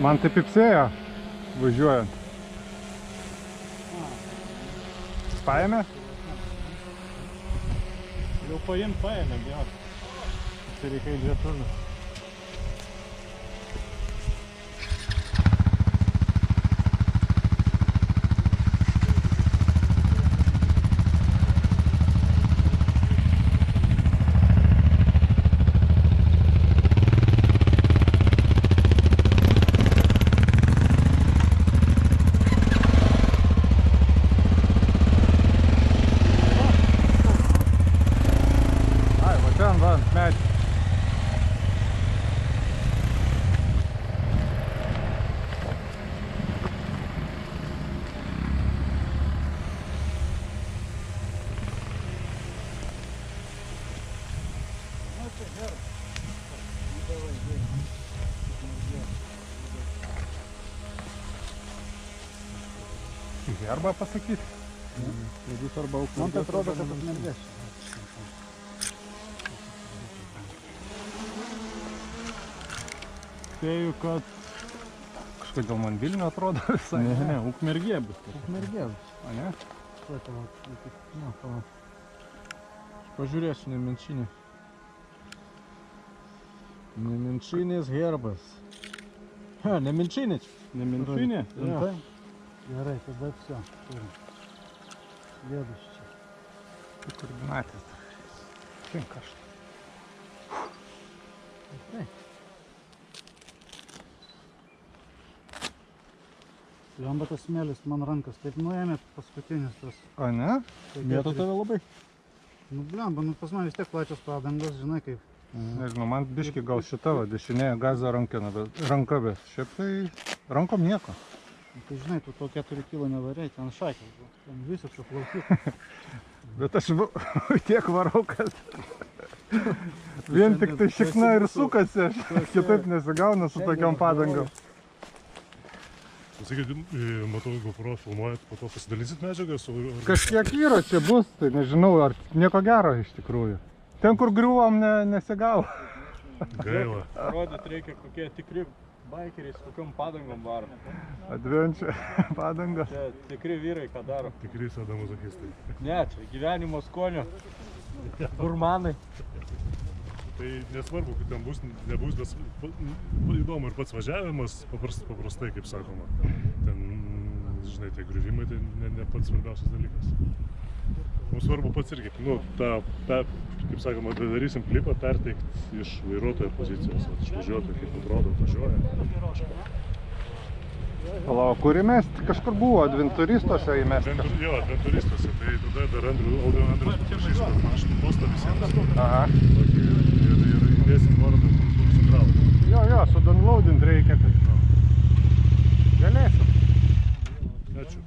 Man taip įpsėjo, važiuojant. Paėmė? Jau paėmė, jo. Tai reikia į lietuvių. Herbą pasakyti. Jeigu arba aukštas. Man tai atrodo, kad Ukmergės. Spėju, kad... Kažkodėl man Vilnių atrodo visai. Ne, Ukmergė bus. Ukmergės. O ne? Pažiūrėsiu Nemenčinį. Nemenčinės herbas. Ha, Nemenčinė. Nemenčinė? Rimtai? Gerai, tada все. Следующий. Koordinatės. Tinka aš. Jamba tas smėlis man rankas taip nuėmė paskutinis tas. O ne? Mėto tave labai? Nu blemba, nu pas man vis tiek plačios padangos, žinai kaip. Nežinau, man biški gal šita va, dešinėje gazo ranka, bet šiaip tai rankom nieko. Tai žinai, tu to 4 kilo nevarėjai, ten šakės buvo. Ten visiškai plaukiu. Bet aš tiek varau, kad vien tik tai šikna ir sukasi, aš kitaip nesigauna su tokiom padangom. Sakykit, matau, GoPro filmuojat, po to pasidalinsit medžiagą su... Kažkiek yra čia bus, tai nežinau, ar nieko gero iš tikrųjų. Ten, kur griuvom, nesigavo. Gaila. Rodyt reikia, kokie tikri baikeriai su kokiom padangom varo. Adventure padangos. Čia tikri vyrai, ką daro. Tikrai sadomazochistai. Ne, čia gyvenimo skonio. Gurmanai. Tai nesvarbu, kad ten bus, nebus, bet įdomu ir pats važiavimas, paprastai, kaip sakoma. Ten, žinai, tie griuvimai, tai ne pats svarbiausias dalykas. Mums svarbu pats irgi, nu, kaip sakoma, darysim klipą perteikti iš vairuotojo pozicijos, iš važiuotojo, kaip atrodo, važiuoja. Palauk, kur įmest? Kažkur buvo Adventuristuose įmest. Jo, Adventuristuose, tai tada dar Andrius paprašys, kad aš postą visiems. Aha. Ir įdėsim nuorodą, kur sukrauti. Jo, sudownloadint reikia, tai galėsim. Ačiū.